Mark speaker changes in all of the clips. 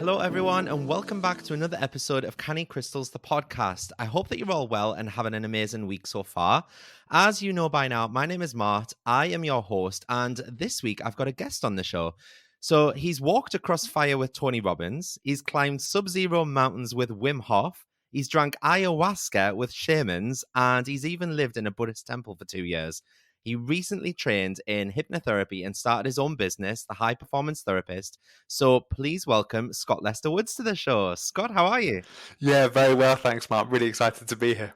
Speaker 1: Hello, everyone, and welcome back to another episode of Canny Crystals, the podcast. I hope that you're all well and having an amazing week so far. As you know by now, my name is Mart. I am your host, and this week I've got a guest on the show. So he's walked across fire with Tony Robbins. He's climbed sub-zero mountains with Wim Hoff. He's drank ayahuasca with Shamans, and he's even lived in a Buddhist temple for 2 years. He recently trained in hypnotherapy and started his own business, the High Performance Therapist. So please welcome Scott Lester Woods to the show. Scott, how are you?
Speaker 2: Yeah, very well, thanks, Mark. Really excited to be here.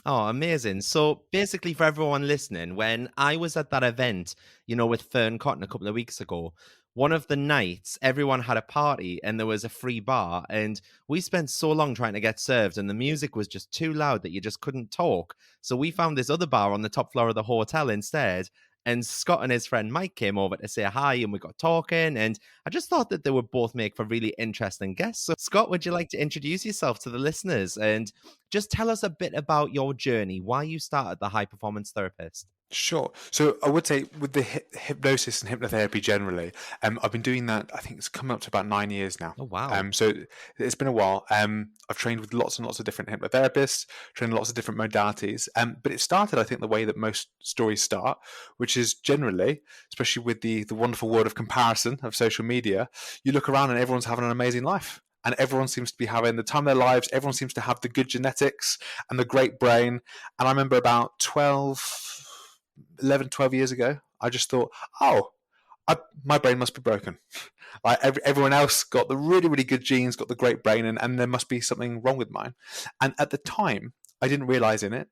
Speaker 1: Oh, amazing. So basically, for everyone listening, when I was at that event, with Fern Cotton a couple of weeks ago, one of the nights, everyone had a party and there was a free bar. And we spent so long trying to get served, and the music was just too loud that you just couldn't talk. So we found this other bar on the top floor of the hotel instead. And Scott and his friend Mike came over to say hi, and we got talking. And I just thought that they would both make for really interesting guests. So, Scott, would you like to introduce yourself to the listeners and just tell us a bit about your journey, why you started the High Performance Therapist?
Speaker 2: Sure. So I would say with the hypnosis and hypnotherapy generally, I've been doing that, I think it's coming up to about 9 years now.
Speaker 1: Oh, wow.
Speaker 2: So it's been a while. I've trained with lots and lots of different hypnotherapists, trained lots of different modalities. But it started, I think, the way that most stories start, which is generally, especially with the wonderful world of comparison of social media, you look around and everyone's having an amazing life. And everyone seems to be having the time of their lives. Everyone seems to have the good genetics and the great brain. And I remember about 11, 12 years ago, I just thought, my brain must be broken. Like everyone else got the really, really good genes, got the great brain, and there must be something wrong with mine. And at the time, I didn't realize in it.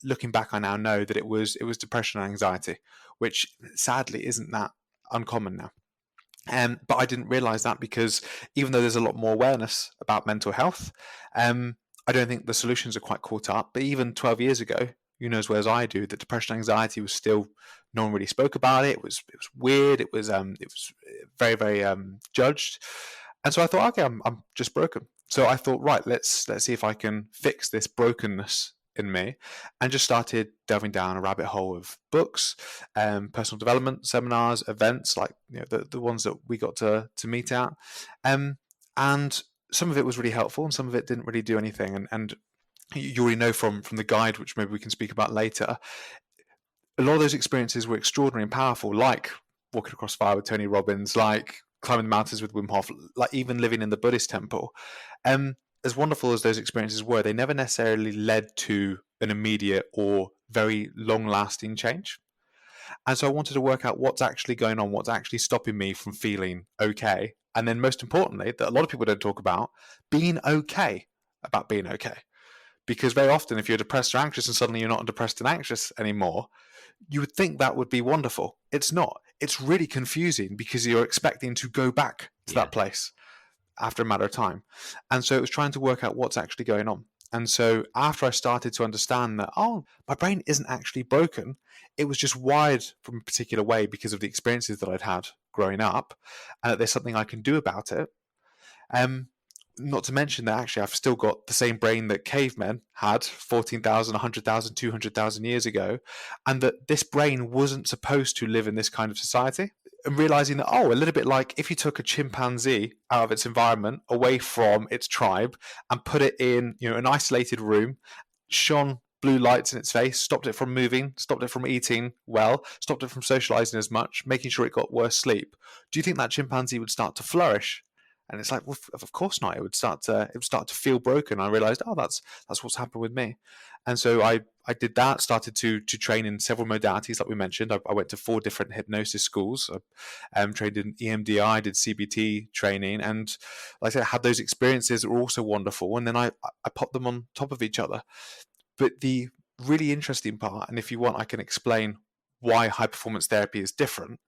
Speaker 2: Looking back, I now know that it was depression and anxiety, which sadly isn't that uncommon now. But I didn't realize that because even though there's a lot more awareness about mental health, I don't think the solutions are quite caught up. But even 12 years ago, you know as well as I do that depression and anxiety was still, no one really spoke about it. It was weird. It was very, very judged. And so I thought, okay, I'm just broken. So I thought, right, let's see if I can fix this brokenness in me, and just started delving down a rabbit hole of books, personal development seminars, events like the ones that we got to meet at, and some of it was really helpful, and some of it didn't really do anything. And you already know from the guide, which maybe we can speak about later, a lot of those experiences were extraordinary and powerful, like walking across fire with Tony Robbins, like climbing the mountains with Wim Hoff, like even living in the Buddhist temple. As wonderful as those experiences were, they never necessarily led to an immediate or very long-lasting change. And so I wanted to work out what's actually going on, what's actually stopping me from feeling okay. And then most importantly, that a lot of people don't talk about, being okay about being okay. Because very often if you're depressed or anxious and suddenly you're not depressed and anxious anymore, you would think that would be wonderful. It's not. It's really confusing because you're expecting to go back to that place after a matter of time. And so it was trying to work out what's actually going on. And so after I started to understand that, my brain isn't actually broken, it was just wired from a particular way because of the experiences that I'd had growing up, and that there's something I can do about it. Not to mention that actually I've still got the same brain that cavemen had 14,000, 100,000, 200,000 years ago, and that this brain wasn't supposed to live in this kind of society. And realizing that, a little bit like if you took a chimpanzee out of its environment, away from its tribe, and put it in an isolated room, shone blue lights in its face, stopped it from moving, stopped it from eating well, stopped it from socializing as much, making sure it got worse sleep, do you think that chimpanzee would start to flourish? And it's like, well, of course not. It would start to feel broken. I realized, that's what's happened with me. And so I did that, started to train in several modalities, like we mentioned. I went to 4 different hypnosis schools. I trained in EMDR, did CBT training, and like I said, I had those experiences that were also wonderful. And then I popped them on top of each other. But the really interesting part, and if you want, I can explain why high performance therapy is different.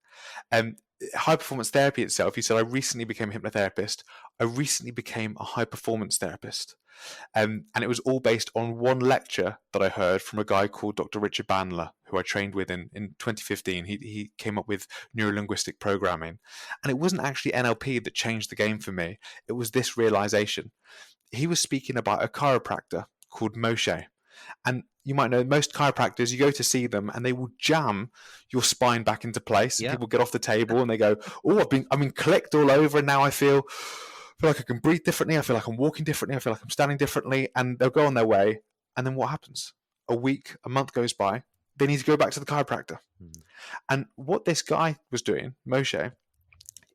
Speaker 2: High performance therapy itself, you said I recently became a hypnotherapist. I recently became a high performance therapist. And it was all based on one lecture that I heard from a guy called Dr. Richard Bandler, who I trained with in 2015. He came up with neurolinguistic programming. And it wasn't actually NLP that changed the game for me. It was this realization. He was speaking about a chiropractor called Moshe. And you might know most chiropractors, you go to see them and they will jam your spine back into place. Yeah. People get off the table and they go, I've been clicked all over and now I feel feel like I can breathe differently. I feel like I'm walking differently. I feel like I'm standing differently. And they'll go on their way. And then what happens? A week, a month goes by. They need to go back to the chiropractor.
Speaker 1: Mm.
Speaker 2: And what this guy was doing, Moshe,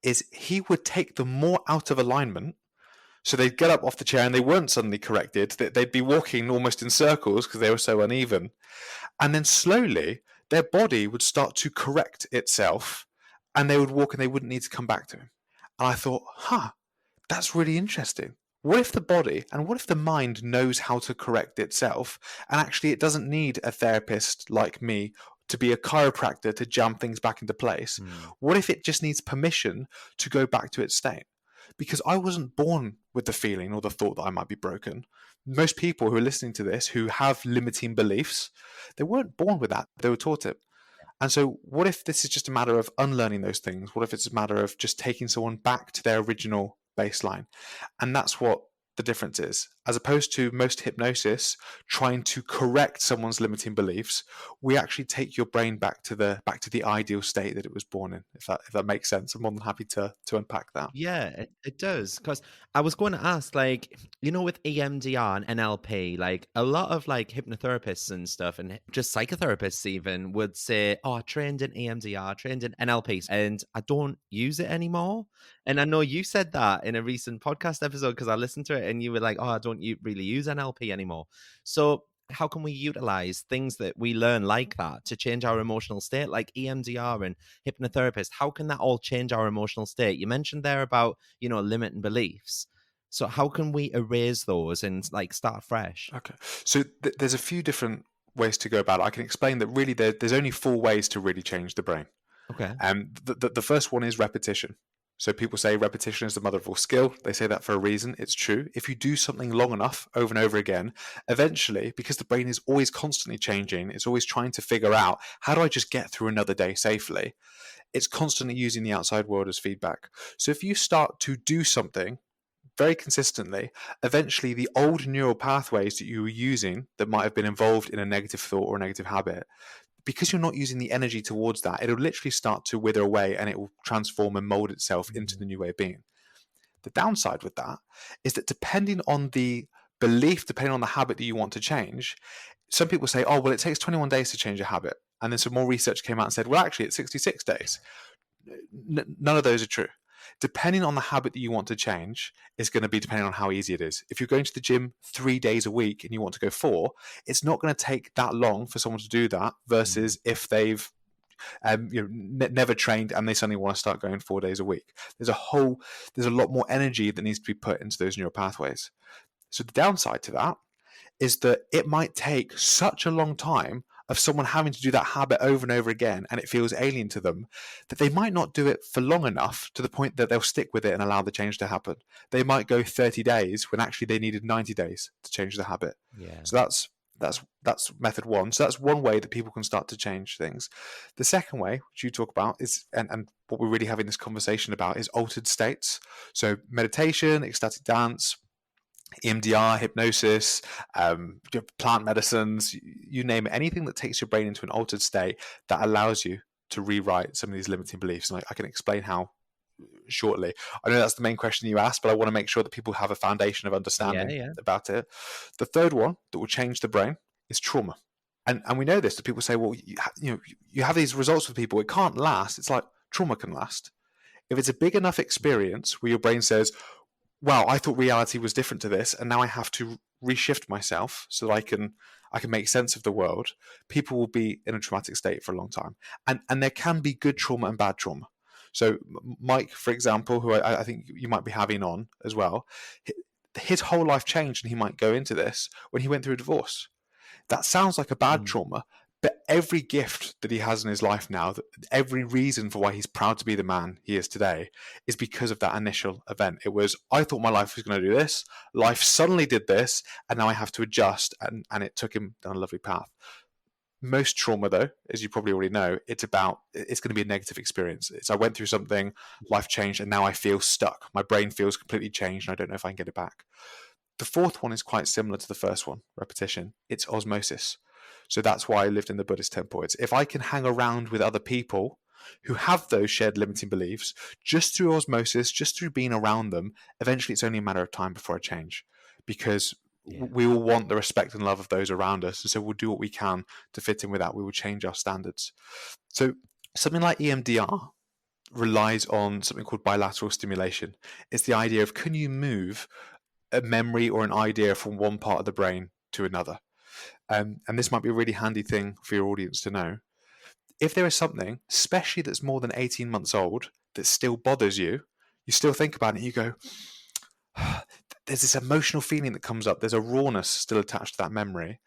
Speaker 2: is he would take them more out of alignment. So they'd get up off the chair and they weren't suddenly corrected. They'd be walking almost in circles because they were so uneven. And then slowly their body would start to correct itself and they would walk and they wouldn't need to come back to him. And I thought, that's really interesting. What if the body and what if the mind knows how to correct itself, and actually it doesn't need a therapist like me to be a chiropractor to jam things back into place? What if it just needs permission to go back to its state? Because I wasn't born with the feeling or the thought that I might be broken. Most people who are listening to this who have limiting beliefs, they weren't born with that. They were taught it. And so what if this is just a matter of unlearning those things? What if it's a matter of just taking someone back to their original baseline? And that's what the difference is. As opposed to most hypnosis trying to correct someone's limiting beliefs, we actually take your brain back to the ideal state that it was born in. If that makes sense, I'm more than happy to unpack that.
Speaker 1: Yeah, it does. Because I was going to ask, like, with EMDR and NLP, like a lot of like hypnotherapists and stuff, and just psychotherapists even would say, "Oh, I trained in EMDR, trained in NLP, and I don't use it anymore." And I know you said that in a recent podcast episode because I listened to it, and you were like, "Oh, I don't really use NLP anymore." So how can we utilize things that we learn like that to change our emotional state, like EMDR and hypnotherapist? How can that all change our emotional state? You mentioned there about, limiting beliefs. So how can we erase those and like start fresh?
Speaker 2: Okay. So there's a few different ways to go about it. I can explain that really there's only 4 ways to really change the brain.
Speaker 1: Okay.
Speaker 2: The first one is repetition. So people say repetition is the mother of all skill. They say that for a reason. It's true. If you do something long enough over and over again, eventually, because the brain is always constantly changing, it's always trying to figure out, how do I just get through another day safely? It's constantly using the outside world as feedback. So if you start to do something very consistently, eventually the old neural pathways that you were using that might have been involved in a negative thought or a negative habit, because you're not using the energy towards that, it'll literally start to wither away and it will transform and mold itself into the new way of being. The downside with that is that depending on the belief, depending on the habit that you want to change, some people say, oh, well, it takes 21 days to change a habit. And then some more research came out and said, well, actually, it's 66 days. None of those are true. Depending on the habit that you want to change is going to be depending on how easy it is. If you're going to the gym 3 days a week and you want to go 4, it's not going to take that long for someone to do that versus if they've never trained and they suddenly want to start going 4 days a week. There's a lot more energy that needs to be put into those neural pathways. So the downside to that is that it might take such a long time of someone having to do that habit over and over again, and it feels alien to them, that they might not do it for long enough to the point that they'll stick with it and allow the change to happen. They might go 30 days when actually they needed 90 days to change the habit.
Speaker 1: Yeah.
Speaker 2: So that's method 1. So that's one way that people can start to change things. The second way, which you talk about, is and what we're really having this conversation about, is altered states. So meditation, ecstatic dance, EMDR, hypnosis, plant medicines, you name it, anything that takes your brain into an altered state that allows you to rewrite some of these limiting beliefs. And I can explain how shortly. I know that's the main question you asked, but I want to make sure that people have a foundation of understanding about it. The third one that will change the brain is trauma. And we know this, that people say, well, you have these results with people, it can't last. It's like, trauma can last. If it's a big enough experience where your brain says, wow, I thought reality was different to this, and now I have to reshift myself so that I can make sense of the world, people will be in a traumatic state for a long time. And there can be good trauma and bad trauma. So Mike, for example, who I think you might be having on as well, his whole life changed, and he might go into this when he went through a divorce. That sounds like a bad trauma, but every gift that he has in his life now, every reason for why he's proud to be the man he is today, is because of that initial event. It was, I thought my life was going to do this. Life suddenly did this, and now I have to adjust, and it took him down a lovely path. Most trauma, though, as you probably already know, it's going to be a negative experience. It's, I went through something, life changed, and now I feel stuck. My brain feels completely changed, and I don't know if I can get it back. The fourth one is quite similar to the first one, repetition. It's osmosis. So that's why I lived in the Buddhist temple. It's if I can hang around with other people who have those shared limiting beliefs, just through osmosis, just through being around them, eventually it's only a matter of time before a change, because
Speaker 1: Yeah.
Speaker 2: we all want the respect and love of those around us. And so we'll do what we can to fit in with that. We will change our standards. So something like EMDR relies on something called bilateral stimulation. It's the idea of, can you move a memory or an idea from one part of the brain to another? And this might be a really handy thing for your audience to know. If there is something, especially that's more than 18 months old, that still bothers you, you still think about it and you go, there's this emotional feeling that comes up. There's a rawness still attached to that memory.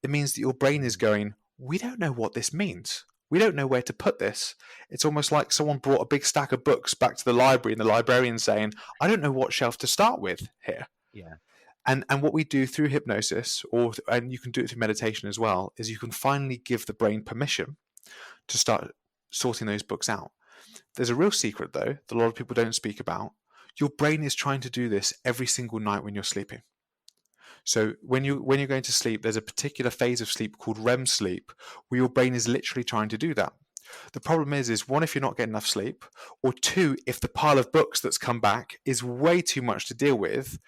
Speaker 2: It means that your brain is going, we don't know what this means. We don't know where to put this. It's almost like someone brought a big stack of books back to the library and the librarian saying, I don't know what shelf to start with here.
Speaker 1: Yeah.
Speaker 2: And what we do through hypnosis, and you can do it through meditation as well, is you can finally give the brain permission to start sorting those books out. There's a real secret, though, that a lot of people don't speak about. Your brain is trying to do this every single night when you're sleeping. So when you're going to sleep, there's a particular phase of sleep called REM sleep, where your brain is literally trying to do that. The problem is one, if you're not getting enough sleep, or two, if the pile of books that's come back is way too much to deal with,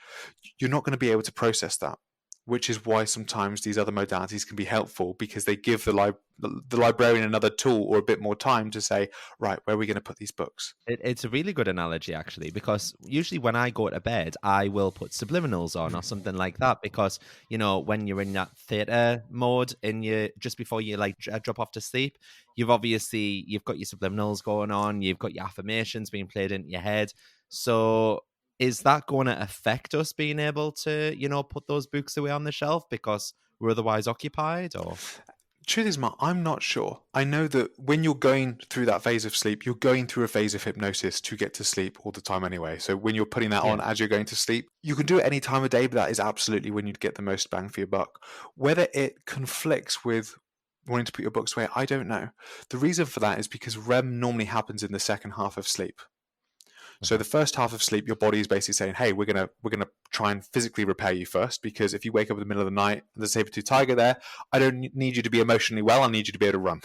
Speaker 2: you're not going to be able to process that, which is why sometimes these other modalities can be helpful, because they give the librarian another tool or a bit more time to say, right, where are we going to put these books?
Speaker 1: It's a really good analogy, actually, because usually when I go to bed, I will put subliminals on or something like that, because, you know, when you're in that theta mode and just before you drop off to sleep, you've got your subliminals going on, you've got your affirmations being played into your head. So is that going to affect us being able to, you know, put those books away on the shelf because we're otherwise occupied? Or
Speaker 2: truth is, Mark, I'm not sure. I know that when you're going through that phase of sleep, you're going through a phase of hypnosis to get to sleep all the time anyway. So when you're putting that on as you're going to sleep, you can do it any time of day, but that is absolutely when you'd get the most bang for your buck. Whether it conflicts with wanting to put your books away, I don't know. The reason for that is because REM normally happens in the second half of sleep. So the first half of sleep, your body is basically saying, hey, we're gonna try and physically repair you first, because if you wake up in the middle of the night and there's a saber-tooth tiger there, I don't need you to be emotionally well. I need you to be able to run.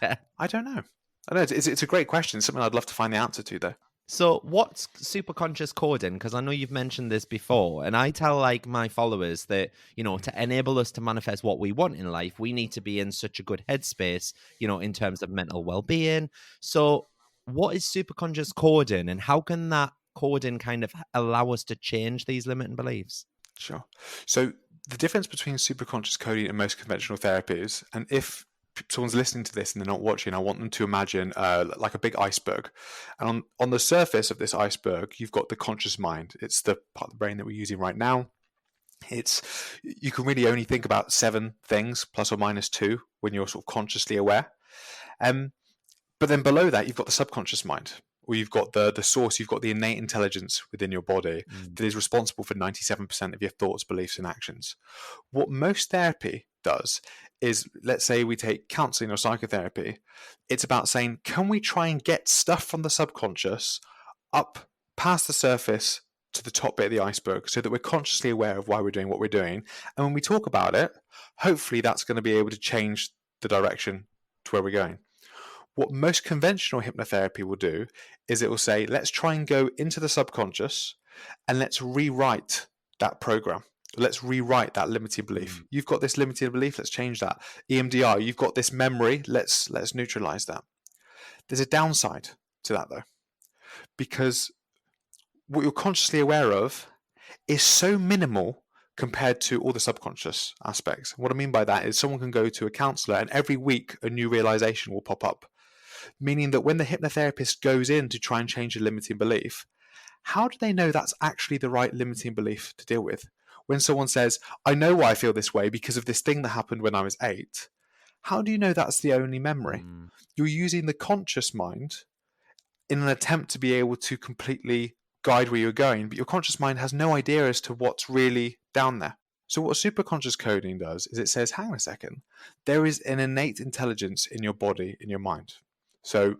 Speaker 1: Yeah.
Speaker 2: I don't know. It's a great question. Something I'd love to find the answer to, though.
Speaker 1: So what's superconscious coding? Because I know you've mentioned this before, and I tell my followers that, you know, to enable us to manifest what we want in life, we need to be in such a good headspace, you know, in terms of mental well-being. So what is superconscious coding, and how can that coding kind of allow us to change these limiting beliefs?
Speaker 2: Sure. So the difference between superconscious coding and most conventional therapies, and if someone's listening to this and they're not watching, I want them to imagine like a big iceberg. And on the surface of this iceberg, you've got the conscious mind. It's the part of the brain that we're using right now. You can really only think about 7 things, plus or minus 2, when you're sort of consciously aware. But then below that, you've got the subconscious mind, or you've got the source, you've got the innate intelligence within your body that is responsible for 97% of your thoughts, beliefs, and actions. What most therapy does is, let's say we take counseling or psychotherapy, it's about saying, can we try and get stuff from the subconscious up past the surface to the top bit of the iceberg, so that we're consciously aware of why we're doing what we're doing. And when we talk about it, hopefully that's going to be able to change the direction to where we're going. What most conventional hypnotherapy will do is it will say, let's try and go into the subconscious and let's rewrite that program. Let's rewrite that limiting belief. You've got this limiting belief, let's change that. EMDR, you've got this memory, let's neutralize that. There's a downside to that, though, because what you're consciously aware of is so minimal compared to all the subconscious aspects. What I mean by that is someone can go to a counselor and every week a new realization will pop up. Meaning that when the hypnotherapist goes in to try and change a limiting belief, how do they know that's actually the right limiting belief to deal with? When someone says, I know why I feel this way because of this thing that happened when I was 8, how do you know that's the only memory? You're using the conscious mind in an attempt to be able to completely guide where you're going, but your conscious mind has no idea as to what's really down there. So what superconscious coding does is it says, hang on a second, there is an innate intelligence in your body, in your mind. So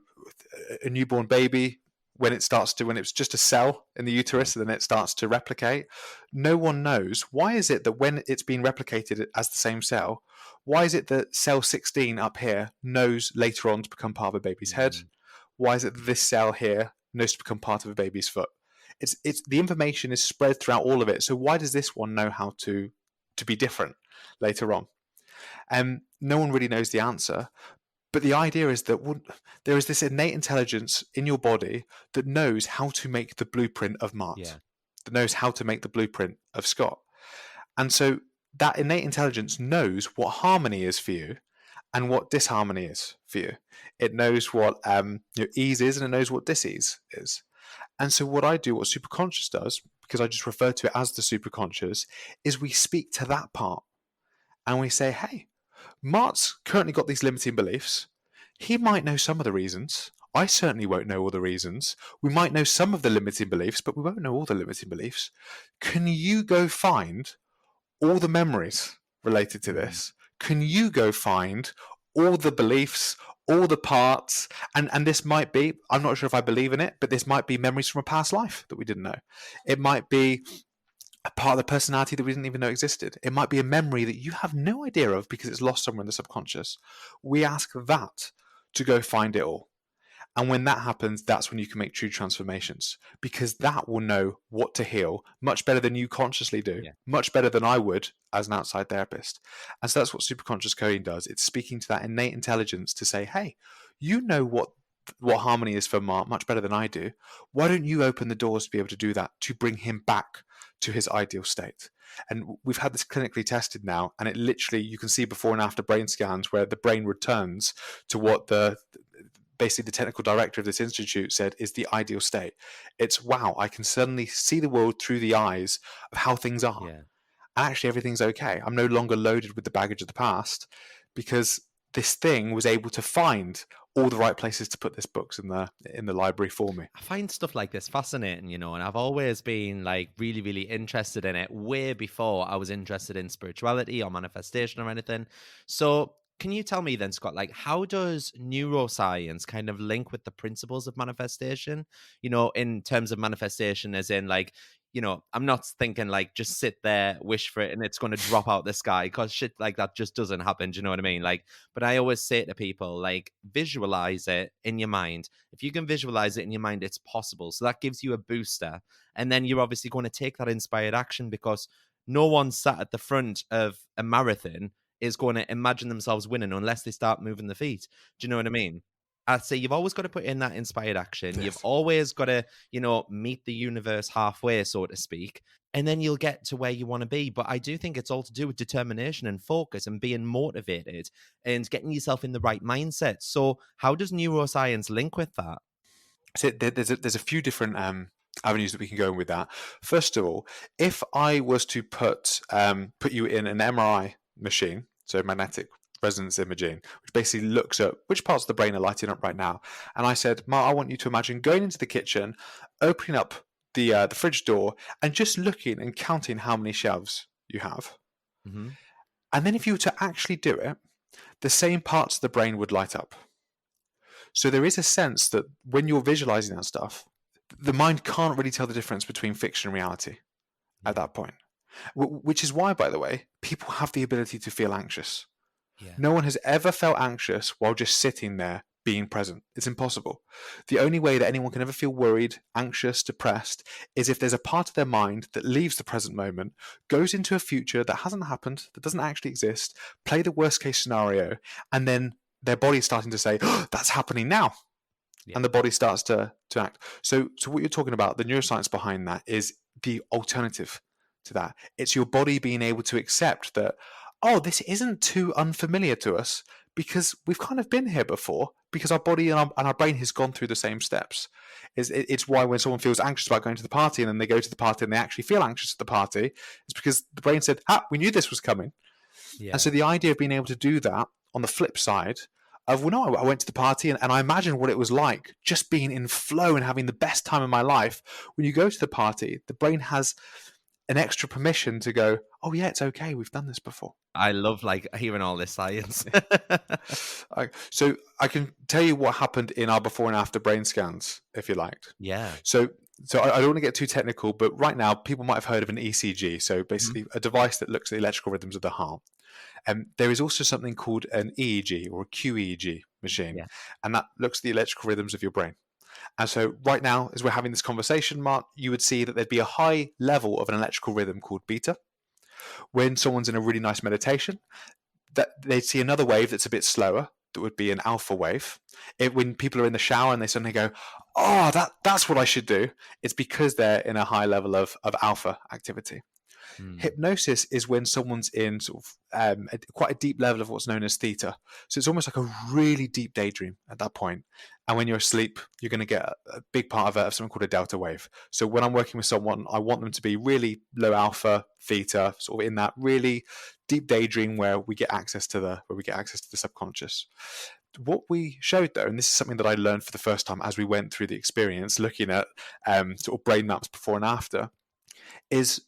Speaker 2: a newborn baby, when it's just a cell in the uterus and then it starts to replicate, no one knows. Why is it that when it's being replicated as the same cell, why is it that cell 16 up here knows later on to become part of a baby's head? why is it that this cell here knows to become part of a baby's foot? It's the information is spread throughout all of it. So why does this one know how to be different later on? No one really knows the answer. But the idea is that there is this innate intelligence in your body that knows how to make the blueprint of Mart,
Speaker 1: Yeah.
Speaker 2: that knows how to make the blueprint of Scott. And so that innate intelligence knows what harmony is for you and what disharmony is for you. It knows what ease is, and it knows what dis-ease is. And so what I do, what superconscious does, because I just refer to it as the superconscious, is we speak to that part and we say, hey, Mart's currently got these limiting beliefs. He might know some of the reasons. I certainly won't know all the reasons. We might know some of the limiting beliefs, but we won't know all the limiting beliefs. Can you go find all the memories related to this? Can you go find all the beliefs, all the parts? And this might be, I'm not sure if I believe in it, but this might be memories from a past life that we didn't know. It might be a part of the personality that we didn't even know existed. It might be a memory that you have no idea of because it's lost somewhere in the subconscious. We ask that to go find it all. And when that happens, that's when you can make true transformations, because that will know what to heal much better than you consciously do, much better than I would as an outside therapist. And so that's what superconscious coding does. It's speaking to that innate intelligence to say, hey, you know what harmony is for Mark much better than I do. Why don't you open the doors to be able to do that, to bring him back to his ideal state? And we've had this clinically tested now, and it literally, you can see before and after brain scans where the brain returns to what basically the technical director of this institute said is the ideal state. It's, wow, I can suddenly see the world through the eyes of how things are.
Speaker 1: Yeah.
Speaker 2: And actually everything's okay. I'm no longer loaded with the baggage of the past, because this thing was able to find all the right places to put this books in the library for me.
Speaker 1: I find stuff like this fascinating, and I've always been like really, really interested in it way before I was interested in spirituality or manifestation or anything. So can you tell me then, Scott, like, how does neuroscience kind of link with the principles of manifestation? In terms of manifestation, as in, like, I'm not thinking like just sit there, wish for it, and it's going to drop out the sky, because shit like that just doesn't happen. Do you know what I mean? Like, but I always say to people, like, visualize it in your mind. If you can visualize it in your mind, it's possible. So that gives you a booster. And then you're obviously going to take that inspired action, because no one sat at the front of a marathon is going to imagine themselves winning unless they start moving the feet. Do you know what I mean? I'd say you've always got to put in that inspired action. Yes. You've always got to, meet the universe halfway, so to speak, and then you'll get to where you want to be. But I do think it's all to do with determination and focus and being motivated and getting yourself in the right mindset. So how does neuroscience link with that?
Speaker 2: So there's a few different avenues that we can go in with that. First of all, if I was to put you in an MRI machine, so magnetic resonance imaging, which basically looks at which parts of the brain are lighting up right now, and I said, Mark, I want you to imagine going into the kitchen, opening up the fridge door, and just looking and counting how many shelves you have. Mm-hmm. And then if you were to actually do it, the same parts of the brain would light up. So there is a sense that when you're visualizing that stuff, the mind can't really tell the difference between fiction and reality at that point. Which is why, by the way, people have the ability to feel anxious. Yeah. No one has ever felt anxious while just sitting there being present. It's impossible. The only way that anyone can ever feel worried, anxious, depressed is if there's a part of their mind that leaves the present moment, goes into a future that hasn't happened, that doesn't actually exist, play the worst case scenario, and then their body's starting to say, oh, that's happening now. Yeah. And the body starts to act. So what you're talking about, the neuroscience behind that, is the alternative to that. It's your body being able to accept that, oh, this isn't too unfamiliar to us, because we've kind of been here before, because our body and our brain has gone through the same steps. It's why when someone feels anxious about going to the party and then they go to the party and they actually feel anxious at the party, it's because the brain said, we knew this was coming. Yeah. And so the idea of being able to do that on the flip side of, well, no, I went to the party and I imagined what it was like just being in flow and having the best time of my life. When you go to the party, the brain has an extra permission to go, oh yeah, it's okay, we've done this before.
Speaker 1: I love hearing all this science.
Speaker 2: So I can tell you what happened in our before and after brain scans, if you liked.
Speaker 1: Yeah.
Speaker 2: So So I don't want to get too technical, but right now people might have heard of an ECG. So
Speaker 1: Mhm.
Speaker 2: basically a device that looks at the electrical rhythms of the heart. There is also something called an EEG or a QEEG machine,
Speaker 1: Yeah.
Speaker 2: and that looks at the electrical rhythms of your brain. And so right now, as we're having this conversation, Mark, you would see that there'd be a high level of an electrical rhythm called beta. When someone's in a really nice meditation, that they'd see another wave that's a bit slower, that would be an alpha wave. When people are in the shower and they suddenly go, oh, that's what I should do, it's because they're in a high level of alpha activity.
Speaker 1: Mm.
Speaker 2: Hypnosis is when someone's in sort of quite a deep level of what's known as theta. So it's almost like a really deep daydream at that point. And when you're asleep, you're going to get a big part of something called a delta wave. So when I'm working with someone, I want them to be really low alpha, theta, sort of in that really deep daydream where we get access to the subconscious. What we showed though, and this is something that I learned for the first time as we went through the experience, looking at sort of brain maps before and after, is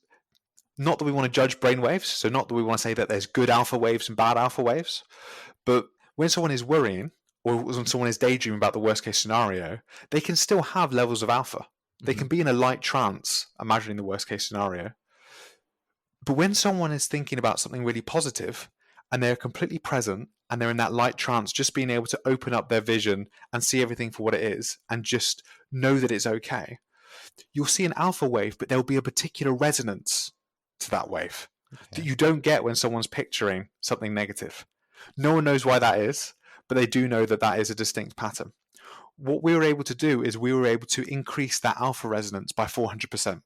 Speaker 2: not that we want to judge brain waves, so not that we want to say that there's good alpha waves and bad alpha waves, but when someone is worrying or when someone is daydreaming about the worst case scenario, they can still have levels of alpha. They
Speaker 1: Mhm.
Speaker 2: can be in a light trance, imagining the worst case scenario. But when someone is thinking about something really positive and they're completely present and they're in that light trance, just being able to open up their vision and see everything for what it is and just know that it's okay, you'll see an alpha wave, but there'll be a particular resonance to that wave that
Speaker 1: Okay.
Speaker 2: you don't get when someone's picturing something negative. No one knows why that is, but they do know that that is a distinct pattern. What we were able to do is we were able to increase that alpha resonance by 400%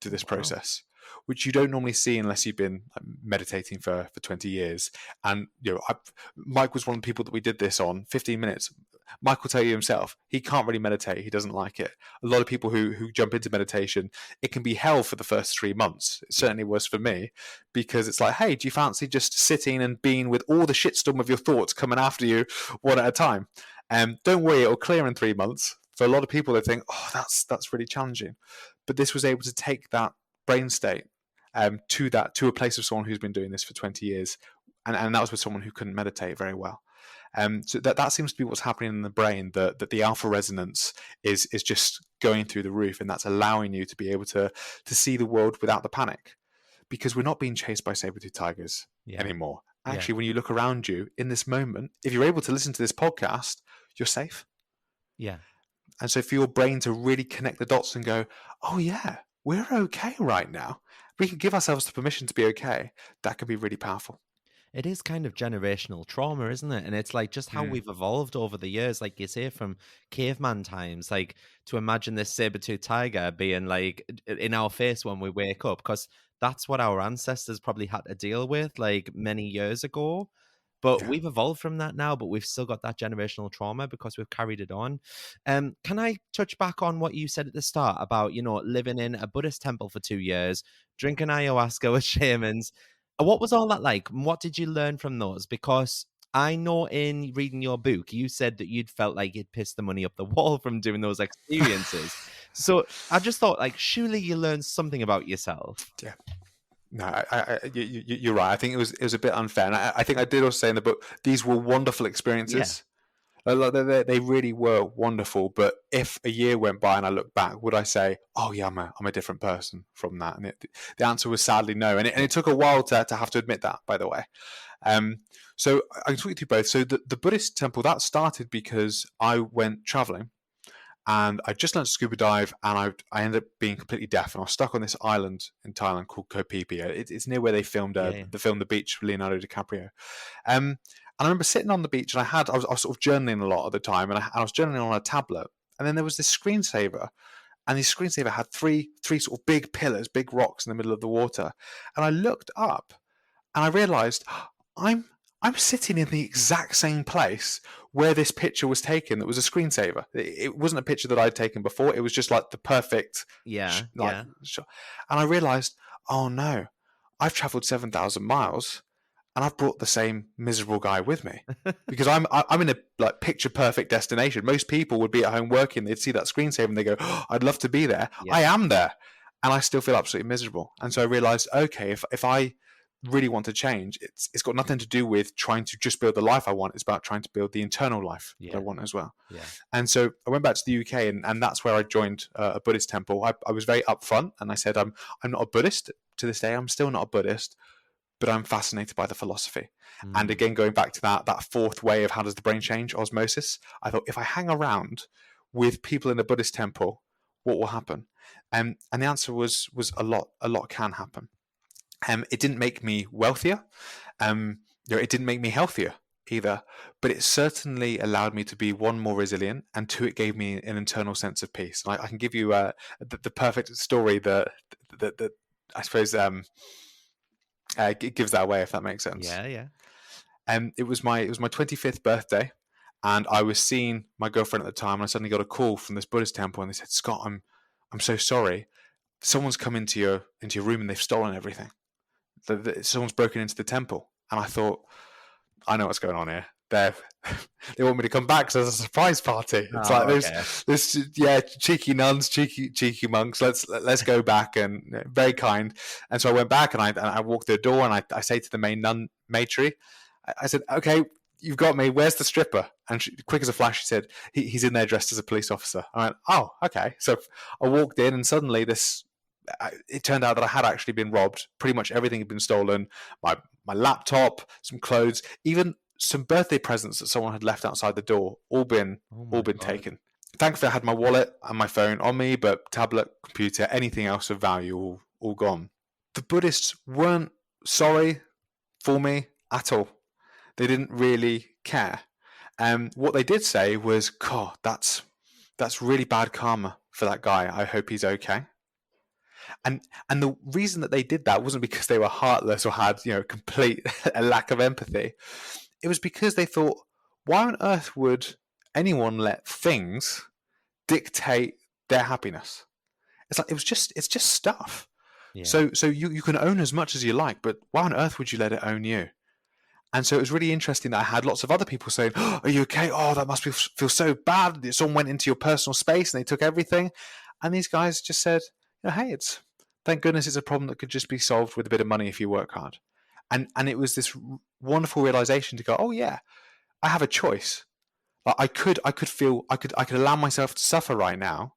Speaker 2: through this
Speaker 1: Wow.
Speaker 2: process, which you don't normally see unless you've been meditating for 20 years. And Mike was one of the people that we did this on 15 minutes. Mike will tell you himself, he can't really meditate. He doesn't like it. A lot of people who jump into meditation, it can be hell for the first 3 months. It
Speaker 1: Yeah.
Speaker 2: certainly was for me, because it's like, hey, do you fancy just sitting and being with all the shitstorm of your thoughts coming after you one at a time? Don't worry, it'll clear in 3 months. For a lot of people, they think, oh, that's really challenging. But this was able to take that brain state to a place of someone who's been doing this for 20 years. And that was with someone who couldn't meditate very well. So that seems to be what's happening in the brain, that the alpha resonance is just going through the roof, and that's allowing you to be able to see the world without the panic, because we're not being chased by saber-toothed tigers
Speaker 1: Yeah.
Speaker 2: anymore.
Speaker 1: Yeah.
Speaker 2: Actually, when you look around you in this moment, if you're able to listen to this podcast, you're safe.
Speaker 1: Yeah.
Speaker 2: And so for your brain to really connect the dots and go, oh yeah, we're okay right now, we can give ourselves the permission to be okay, that can be really powerful.
Speaker 1: It is kind of generational trauma, isn't it? And it's like just how
Speaker 2: Mm.
Speaker 1: we've evolved over the years, like you say, from caveman times, like to imagine this saber-toothed tiger being like in our face when we wake up, because that's what our ancestors probably had to deal with like many years ago. But
Speaker 2: Yeah.
Speaker 1: we've evolved from that now, but we've still got that generational trauma because we've carried it on. Can I touch back on what you said at the start about, living in a Buddhist temple for 2 years, drinking ayahuasca with shamans? What was all that like? And what did you learn from those? Because I know in reading your book, you said that you'd felt like you'd pissed the money up the wall from doing those experiences. So I just thought, like, surely you learned something about yourself.
Speaker 2: Yeah. No, you're right. I think it was a bit unfair. And I think I did also say in the book, these were wonderful
Speaker 1: Yeah.
Speaker 2: experiences. Like, they really were wonderful. But if a year went by and I look back, would I say, oh yeah, I'm a different person from that? And the answer was sadly no. And it took a while to have to admit that, by the way. Um, so I can talk you through both. So the Buddhist temple, that started because I went traveling. And I just learned to scuba dive, and I ended up being completely deaf, and I was stuck on this island in Thailand called Koh Phi Phi. It's near where they filmed
Speaker 1: Yeah. Yeah.
Speaker 2: The Beach with Leonardo DiCaprio. And I remember sitting on the beach, and I was sort of journaling a lot at the time, and I was journaling on a tablet, and then there was this screensaver, and this screensaver had three sort of big pillars, big rocks in the middle of the water, and I looked up, and I realised I'm I'm sitting in the exact same place where this picture was taken. That was a screensaver. It wasn't a picture that I'd taken before. It was just like the perfect
Speaker 1: Yeah.
Speaker 2: like
Speaker 1: Yeah.
Speaker 2: shot. And I realised, oh no, I've travelled 7,000 miles, and I've brought the same miserable guy with me, because I'm in a like picture perfect destination. Most people would be at home working. They'd see that screensaver and they go, oh, I'd love to be there.
Speaker 1: Yeah.
Speaker 2: I am there, and I still feel absolutely miserable. And so I realised, okay, if I really want to change, it's got nothing to do with trying to just build the life I want. It's about trying to build the internal life that I
Speaker 1: Yeah.
Speaker 2: want as well.
Speaker 1: Yeah.
Speaker 2: And so I went back to the UK, and that's where I joined a Buddhist temple. I was very upfront, and I said, I'm not a Buddhist. To this day, I'm still not a Buddhist, but I'm fascinated by the philosophy. And
Speaker 1: Mm.
Speaker 2: again, going back to that fourth way of how does the brain change, osmosis, I thought, if I hang around with people in a Buddhist temple, what will happen? And the answer was a lot can happen. It didn't make me wealthier. It didn't make me healthier either, but it certainly allowed me to be, one, more resilient, and two, it gave me an internal sense of peace. And I can give you the perfect story that I suppose it gives that away, if that makes sense.
Speaker 1: Yeah. Yeah.
Speaker 2: It was my 25th birthday, and I was seeing my girlfriend at the time, and I suddenly got a call from this Buddhist temple, and they said, "Scott, I'm so sorry. Someone's come into your room and they've stolen everything. Someone's broken into the temple." And I thought, I know what's going on here. They want me to come back, so there's a surprise party. It's like
Speaker 1: Okay.
Speaker 2: this cheeky nuns, cheeky monks. Let's go back, and very kind. And so I went back, and I walked through the door, and I say to the main nun matri, I said, "Okay, you've got me. Where's the stripper?" And quick as a flash, she said, "He's in there dressed as a police officer." I went, "Oh, okay." So I walked in, and suddenly it turned out that I had actually been robbed. Pretty much everything had been stolen. My laptop, some clothes, even some birthday presents that someone had left outside the door, all been
Speaker 1: Oh my God.
Speaker 2: taken. Thankfully, I had my wallet and my phone on me, but tablet, computer, anything else of value, all gone. The Buddhists weren't sorry for me at all. They didn't really care. What they did say was, "God, that's really bad karma for that guy. I hope he's okay." And the reason that they did that wasn't because they were heartless or had complete a lack of empathy. It was because they thought, why on earth would anyone let things dictate their happiness? It's like it's just stuff.
Speaker 1: Yeah.
Speaker 2: So you can own as much as you like, but why on earth would you let it own you? And so it was really interesting that I had lots of other people saying, "Oh, are you okay? Oh, that must feel so bad. Someone went into your personal space and they took everything." And these guys just said, "Hey, thank goodness it's a problem that could just be solved with a bit of money if you work hard." And it was this wonderful realization to go, "Oh yeah, I have a choice. Like I could allow myself to suffer right now,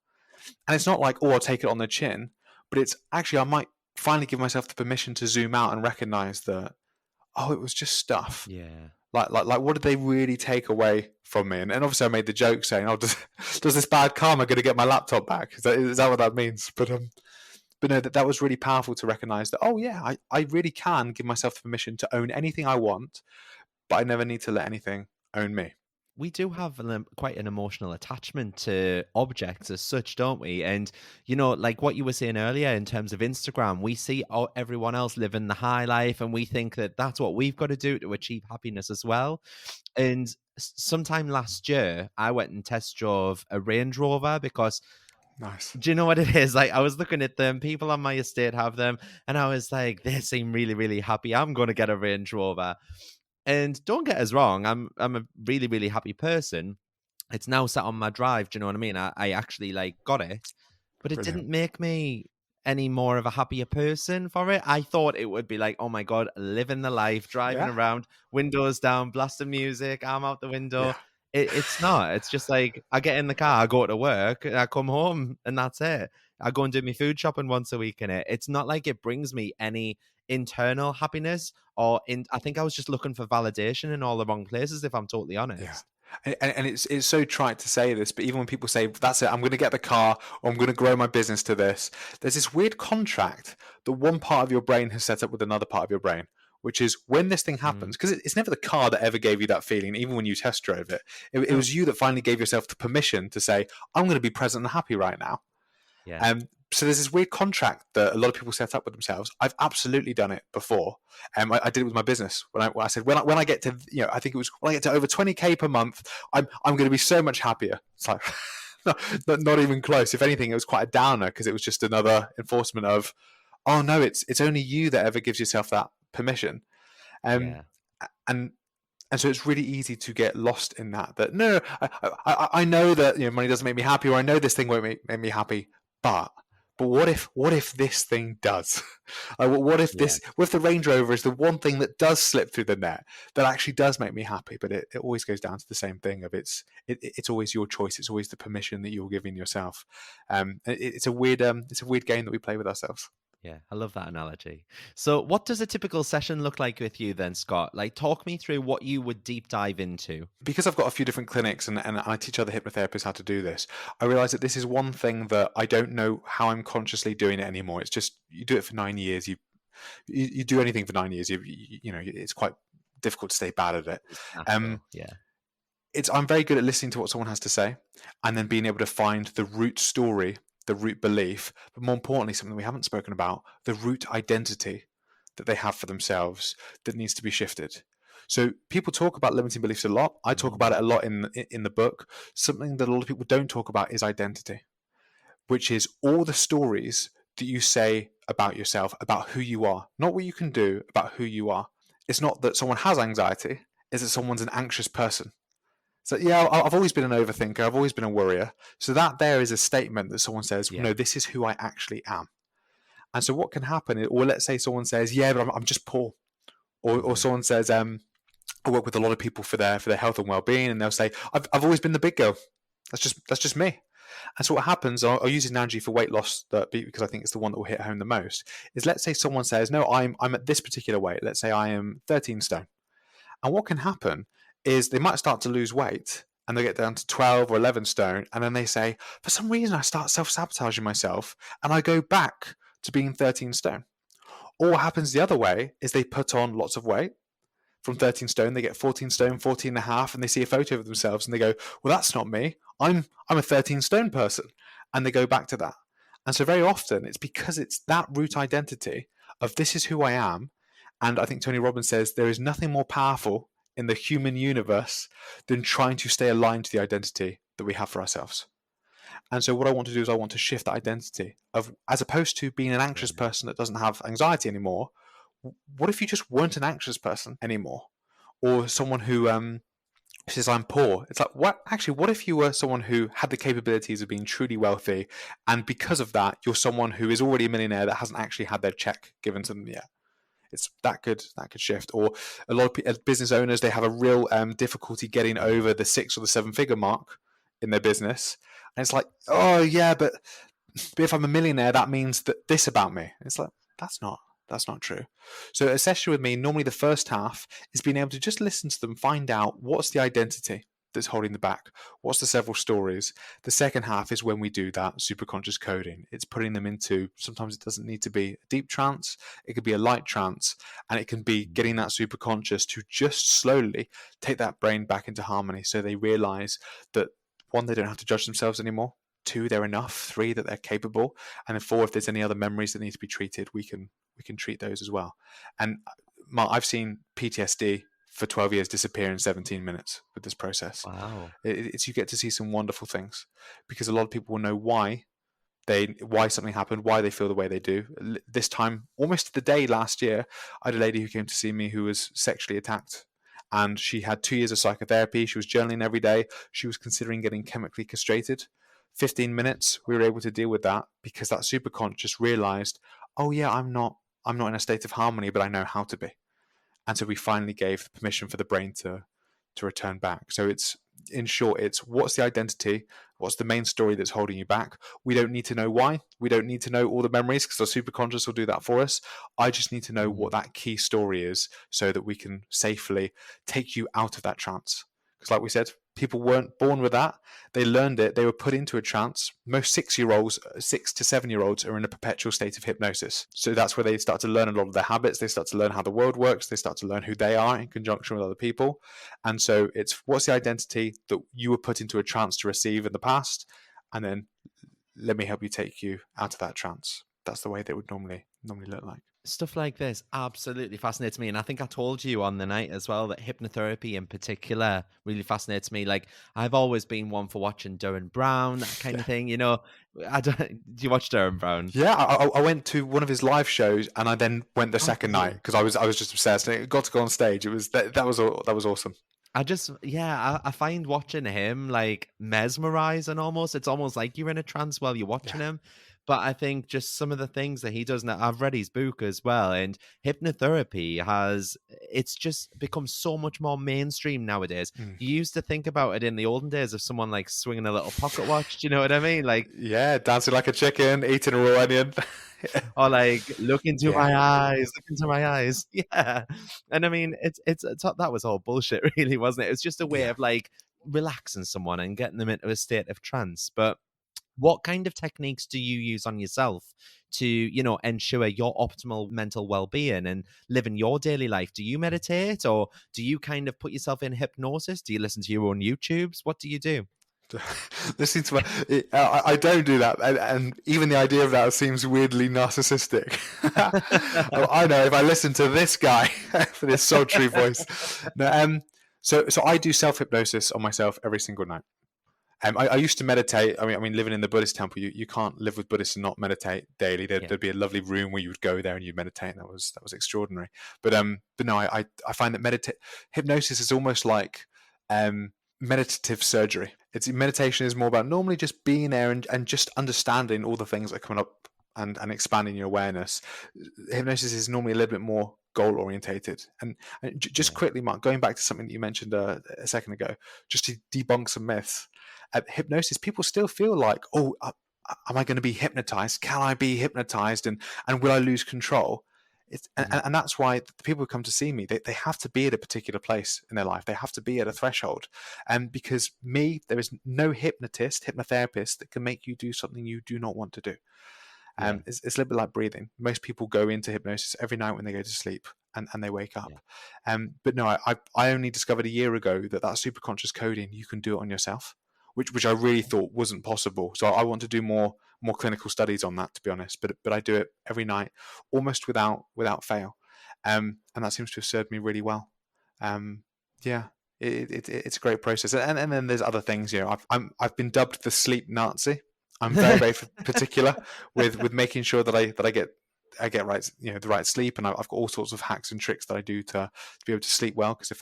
Speaker 2: and it's not like, oh, I'll take it on the chin, but it's actually I might finally give myself the permission to zoom out and recognize that, oh, it was just stuff.
Speaker 1: Yeah.
Speaker 2: Like what did they really take away from me?" And obviously I made the joke saying, "Oh, does this bad karma going to get my laptop back? Is that what that means?" But no, that was really powerful to recognize that, oh yeah, I really can give myself the permission to own anything I want, but I never need to let anything own me.
Speaker 1: We do have quite an emotional attachment to objects as such, don't we? And, like what you were saying earlier in terms of Instagram, we see everyone else living the high life and we think that that's what we've got to do to achieve happiness as well. And sometime last year, I went and test drove a Range Rover because
Speaker 2: Nice.
Speaker 1: do you know what it is? Like, I was looking at them, people on my estate have them, and I was like, they seem really, really happy. I'm going to get a Range Rover. And don't get us wrong, I'm a really, really happy person. It's now sat on my drive, do you know what I mean? I actually like got it, but it
Speaker 2: Brilliant.
Speaker 1: didn't make me any more of a happier person for it. I thought it would be like, oh my God, living the life, driving
Speaker 2: Yeah.
Speaker 1: around, windows down, blasting music, arm out the window.
Speaker 2: Yeah.
Speaker 1: It's not. It's just like I get in the car, I go to work, and I come home, and that's it. I go and do my food shopping once a week in it. It's not like it brings me any internal happiness I think I was just looking for validation in all the wrong places, if I'm totally
Speaker 2: Yeah.
Speaker 1: honest.
Speaker 2: And it's so trite to say this, but even when people say, "That's it, I'm going to get the car, or I'm going to grow my business to this," there's this weird contract that one part of your brain has set up with another part of your brain, which is when this thing
Speaker 1: Mm.
Speaker 2: happens, because it's never the car that ever gave you that feeling, even when you test drove it. It
Speaker 1: No.
Speaker 2: was you that finally gave yourself the permission to say, "I'm going to be present and happy right now."
Speaker 1: Yeah.
Speaker 2: So there's this weird contract that a lot of people set up with themselves. I've absolutely done it before. I did it with my business when I said when I get to I think it was when I get to over 20K per month, I'm going to be so much happier. It's like not even close. If anything, it was quite a downer because it was just another enforcement of, oh no, it's only you that ever gives yourself that permission. Um,
Speaker 1: Yeah.
Speaker 2: and so it's really easy to get lost in that. That I know that money doesn't make me happy, or I know this thing won't make me happy, but but what if this thing does? What if
Speaker 1: Yeah.
Speaker 2: the Range Rover is the one thing that does slip through the net that actually does make me happy? But it always goes down to the same thing of it's always your choice. It's always the permission that you're giving yourself. It's a weird game that we play with ourselves.
Speaker 1: Yeah, I love that analogy. So, what does a typical session look like with you then, Scott? Like, talk me through what you would deep dive into.
Speaker 2: Because I've got a few different clinics and I teach other hypnotherapists how to do this, I realize that this is one thing that I don't know how I'm consciously doing it anymore. It's just, you do it for 9 years, you do anything for 9 years, you know, it's quite difficult to stay bad at it.
Speaker 1: It's
Speaker 2: Um,
Speaker 1: natural. Yeah.
Speaker 2: I'm very good at listening to what someone has to say and then being able to find the root story, the root belief, but more importantly, something we haven't spoken about, the root identity that they have for themselves that needs to be shifted. So people talk about limiting beliefs a lot. I talk about it a lot in the book. Something that a lot of people don't talk about is identity, which is all the stories that you say about yourself, about who you are, not what you can do, about who you are. It's not that someone has anxiety, it's that someone's an anxious person. So yeah, I've always been an overthinker. I've always been a worrier. So that there is a statement that someone says,
Speaker 1: Yeah.
Speaker 2: no, this is who I actually am. And so what can happen, or let's say someone says, yeah, but I'm just poor. Or someone says, I work with a lot of people for their health and well-being, and they'll say, I've always been the big girl. That's just me. And so what happens, I'll use an analogy for weight loss because I think it's the one that will hit home the most, is let's say someone says, no, I'm at this particular weight. Let's say I am 13 stone. And what can happen is they might start to lose weight and they get down to 12 or 11 stone. And then they say, for some reason, I start self-sabotaging myself and I go back to being 13 stone. Or what happens the other way is they put on lots of weight. From 13 stone, they get 14 stone, 14 and a half, and they see a photo of themselves and they go, well, that's not me. I'm a 13 stone person. And they go back to that. And so very often it's because it's that root identity of this is who I am. And I think Tony Robbins says there is nothing more powerful in the human universe than trying to stay aligned to the identity that we have for ourselves. And so what I want to do is I want to shift that identity of, as opposed to being an anxious person that doesn't have anxiety anymore, what if you just weren't an anxious person anymore? Or someone who says, I'm poor. It's like, what if you were someone who had the capabilities of being truly wealthy, and because of that, you're someone who is already a millionaire that hasn't actually had their check given to them yet? It's that could shift. Or a lot of business owners, they have a real difficulty getting over the 6 or the 7 figure mark in their business, and it's like, oh yeah, but if I'm a millionaire, that means that this about me. It's like, that's not true. So a session with me, normally the first half is being able to just listen to them, find out what's the identity that's holding the back, what's the several stories. The second half is when we do that superconscious coding. It's putting them into, sometimes it doesn't need to be a deep trance, it could be a light trance, and it can be getting that superconscious to just slowly take that brain back into harmony, so they realize that, 1, they don't have to judge themselves anymore, 2, they're enough, 3, that they're capable, and then 4, if there's any other memories that need to be treated, we can treat those as well. And I've seen PTSD for 12 years disappear in 17 minutes with this process.
Speaker 1: Wow.
Speaker 2: It's you get to see some wonderful things, because a lot of people will know why something happened, why they feel the way they do. This time, almost the day last year, I had a lady who came to see me who was sexually attacked, and she had 2 years of psychotherapy. She was journaling every day. She was considering getting chemically castrated. 15 minutes, we were able to deal with that, because that superconscious realized, oh yeah, I'm not in a state of harmony, but I know how to be. And so we finally gave the permission for the brain to return back. So it's, in short, it's what's the identity, what's the main story that's holding you back. We don't need to know why. We don't need to know all the memories, because our superconscious will do that for us. I just need to know what that key story is, so that we can safely take you out of that trance. Because like we said, people weren't born with that. They learned it. They were put into a trance. Most 6 to 7-year-olds are in a perpetual state of hypnosis. So that's where they start to learn a lot of their habits. They start to learn how the world works. They start to learn who they are in conjunction with other people. And so it's, what's the identity that you were put into a trance to receive in the past? And then let me help you take you out of that trance. That's the way that would normally look like.
Speaker 1: Stuff like this absolutely fascinates me. And I think I told you on the night as well that hypnotherapy in particular really fascinates me. Like, I've always been one for watching Derren Brown, that kind of thing. You know, do you watch Derren Brown?
Speaker 2: Yeah, I went to one of his live shows, and I then went the second night because I was just obsessed. And I got to go on stage. It was that was awesome.
Speaker 1: I find watching him like mesmerizing almost. It's almost like you're in a trance while you're watching him. But I think just some of the things that he does now, I've read his book as well, and hypnotherapy it's just become so much more mainstream nowadays.
Speaker 2: Mm.
Speaker 1: You used to think about it in the olden days of someone like swinging a little pocket watch. Do you know what I mean? Like,
Speaker 2: Yeah, dancing like a chicken, eating a raw onion.
Speaker 1: or like, look into
Speaker 2: Yeah,
Speaker 1: my eyes, look into my eyes. Yeah. And I mean, that was all bullshit, really, wasn't it? It was just a way
Speaker 2: yeah.
Speaker 1: of like relaxing someone and getting them into a state of trance. But what kind of techniques do you use on yourself to, ensure your optimal mental well-being and living your daily life? Do you meditate, or do you kind of put yourself in hypnosis? Do you listen to your own YouTubes? What do you do?
Speaker 2: Listening to I don't do that, and even the idea of that seems weirdly narcissistic. I know if I listen to this guy for this sultry voice. No, so I do self hypnosis on myself every single night. I used to meditate. I mean, living in the Buddhist temple, you can't live with Buddhists and not meditate daily.
Speaker 1: Yeah.
Speaker 2: There'd be a lovely room where you would go there and you'd meditate, and that was extraordinary. But no, I find that hypnosis is almost like meditative surgery. Meditation is more about normally just being there and just understanding all the things that are coming up and expanding your awareness. Hypnosis is normally a little bit more goal orientated. And just
Speaker 1: Yeah.
Speaker 2: quickly, Mark, going back to something that you mentioned a second ago, just to debunk some myths. Hypnosis, people still feel like, oh, am I going to be hypnotized? Can I be hypnotized? And will I lose control?
Speaker 1: Mhm.
Speaker 2: And that's why the people who come to see me, they have to be at a particular place in their life. They have to be at a threshold. And because there is no hypnotherapist that can make you do something you do not want to do.
Speaker 1: Yeah.
Speaker 2: It's a little bit like breathing. Most people go into hypnosis every night when they go to sleep and they wake up.
Speaker 1: Yeah.
Speaker 2: But no, I only discovered a year ago that superconscious coding, you can do it on yourself, which I really thought wasn't possible. So I want to do more clinical studies on that, to be honest. But I do it every night, almost without fail, and that seems to have served me really well. Yeah, it's a great process, and then there's other things. I've been dubbed the sleep Nazi. I'm very very particular with making sure that I get right, the right sleep, and I've got all sorts of hacks and tricks that I do to be able to sleep well. Because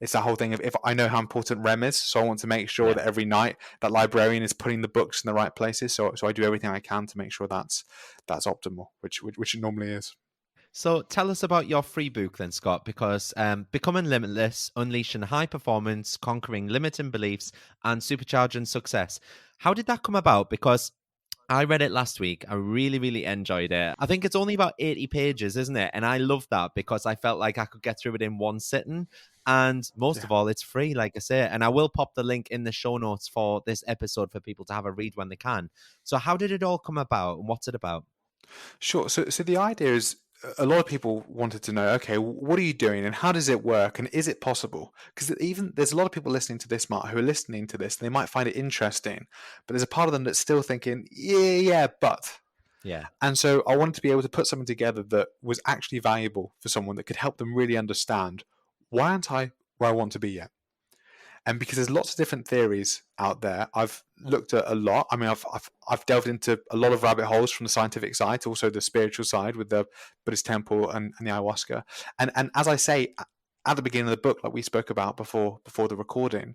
Speaker 2: it's that whole thing of, if I know how important REM is, so I want to make sure
Speaker 1: Yeah.
Speaker 2: that every night that librarian is putting the books in the right places. So I do everything I can to make sure that's optimal, which it normally is.
Speaker 1: So tell us about your free book then, Scott, because Becoming Limitless, Unleashing High Performance, Conquering Limiting Beliefs, and Supercharging Success. How did that come about? Because I read it last week. I really, really enjoyed it. I think it's only about 80 pages, isn't it? And I love that because I felt like I could get through it in one sitting. And most
Speaker 2: Yeah.
Speaker 1: of all, it's free, like I say. And I will pop the link in the show notes for this episode for people to have a read when they can. So how did it all come about, and what's it about?
Speaker 2: Sure. So the idea is, a lot of people wanted to know, okay, what are you doing and how does it work and is it possible? Because even there's a lot of people listening to this, Mark, who are listening to this, and they might find it interesting, but there's a part of them that's still thinking, yeah, but.
Speaker 1: Yeah.
Speaker 2: And so I wanted to be able to put something together that was actually valuable for someone, that could help them really understand, why aren't I where I want to be yet? And because there's lots of different theories out there, I've looked at a lot. I mean, I've delved into a lot of rabbit holes, from the scientific side to also the spiritual side with the Buddhist temple and the ayahuasca. And as I say at the beginning of the book, like we spoke about before the recording,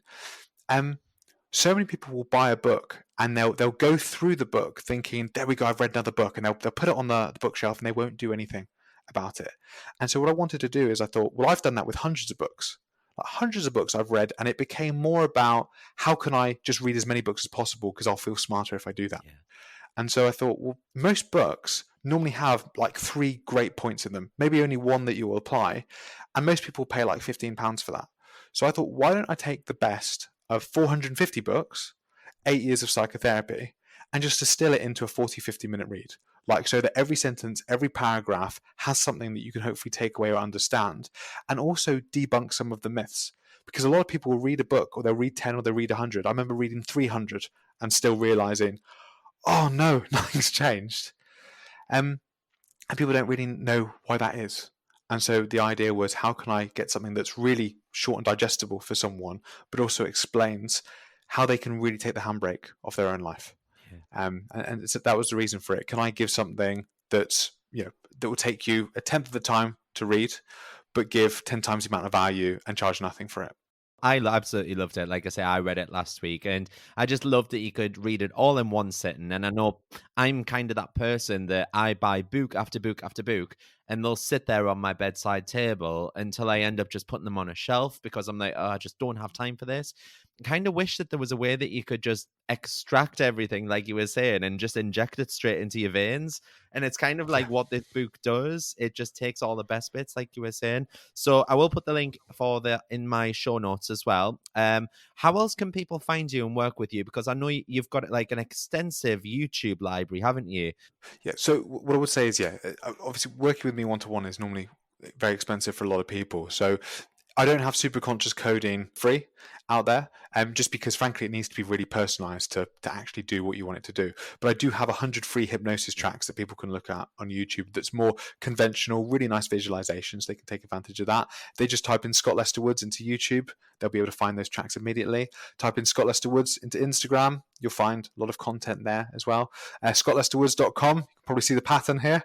Speaker 2: so many people will buy a book and they'll go through the book thinking, there we go, I've read another book, and they'll put it on the bookshelf and they won't do anything about it. And so what I wanted to do is, I thought, well, I've done that with hundreds of books. Like hundreds of books I've read, and it became more about, how can I just read as many books as possible, because I'll feel smarter if I do that.
Speaker 1: Yeah.
Speaker 2: And so I thought, well, most books normally have like 3 great points in them, maybe only one that you will apply, and most people pay like £15 for that. So I thought, why don't I take the best of 450 books, 8 years of psychotherapy, and just distill it into a 40-50 minute read, like, so that every sentence, every paragraph has something that you can hopefully take away or understand, and also debunk some of the myths. Because a lot of people will read a book, or they'll read 10, or they'll read 100. I remember reading 300 and still realizing, oh no, nothing's changed. And people don't really know why that is. And so the idea was, how can I get something that's really short and digestible for someone, but also explains how they can really take the handbrake off their own life.
Speaker 1: Yeah.
Speaker 2: And so that was the reason for it. Can I give something that's, that will take you a tenth of the time to read, but give 10 times the amount of value and charge nothing for it?
Speaker 1: Absolutely loved it. Like I say, I read it last week, and I just loved that you could read it all in one sitting. And I know I'm kind of that person that I buy book after book after book, and they'll sit there on my bedside table until I end up just putting them on a shelf because I'm like, oh, I just don't have time for this. Kind of wish that there was a way that you could just extract everything, like you were saying, and just inject it straight into your veins. And it's kind of like
Speaker 2: Yeah.
Speaker 1: what this book does. It just takes all the best bits, like you were saying. So I will put the link for the in my show notes as well. How else can people find you and work with you? Because I know you've got like an extensive YouTube library, haven't you?
Speaker 2: Yeah. So what I would say is, obviously working with me one-to-one is normally very expensive for a lot of people. So I don't have superconscious coding free out there, just because frankly it needs to be really personalized to actually do what you want it to do. But I do have 100 free hypnosis tracks that people can look at on YouTube that's more conventional, really nice visualizations. They can take advantage of that. They just type in Scott Lester Woods into YouTube, they'll be able to find those tracks immediately. Type in Scott Lester Woods into Instagram, you'll find a lot of content there as well. ScottLesterWoods.com, you can probably see the pattern here.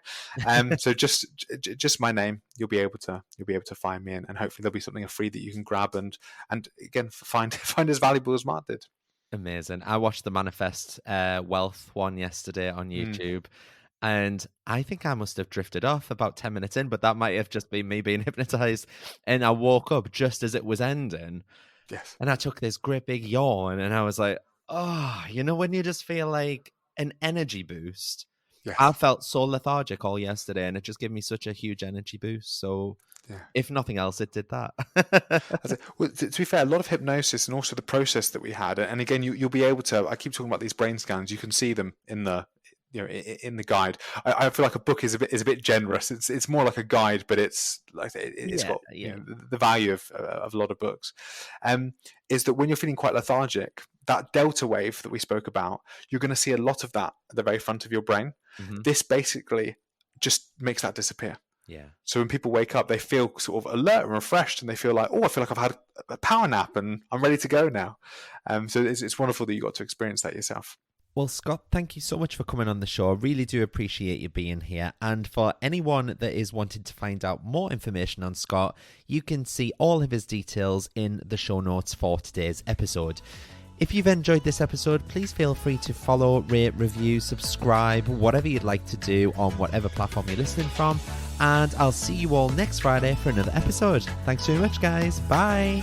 Speaker 2: So just my name, you'll be able to find me, and hopefully there'll be something free that you can grab and again find as valuable as Mark did.
Speaker 1: Amazing. I watched the Manifest Wealth one yesterday on YouTube, and I think I must have drifted off about 10 minutes in, but that might have just been me being hypnotized. And I woke up just as it was ending,
Speaker 2: Yes.
Speaker 1: and I took this great big yawn, and I was like, oh, when you just feel like an energy boost.
Speaker 2: Yes.
Speaker 1: I felt so lethargic all yesterday, and it just gave me such a huge energy boost. So if nothing else, it did that.
Speaker 2: Well, to be fair, a lot of hypnosis and also the process that we had, and again, you'll be able to. I keep talking about these brain scans. You can see them in the in the guide. I feel like a book is a bit generous. It's more like a guide, but it's like it's got the value of a lot of books. Is that when you're feeling quite lethargic, that delta wave that we spoke about, you're going to see a lot of that at the very front of your brain.
Speaker 1: Mm-hmm.
Speaker 2: This basically just makes that disappear.
Speaker 1: Yeah.
Speaker 2: So when people wake up, they feel sort of alert and refreshed, and they feel like, oh, I feel like I've had a power nap and I'm ready to go now. So it's wonderful that you got to experience that yourself.
Speaker 1: Well, Scott, thank you so much for coming on the show. I really do appreciate you being here. And for anyone that is wanting to find out more information on Scott, you can see all of his details in the show notes for today's episode. If you've enjoyed this episode, please feel free to follow, rate, review, subscribe, whatever you'd like to do on whatever platform you're listening from. And I'll see you all next Friday for another episode. Thanks very much, guys. Bye.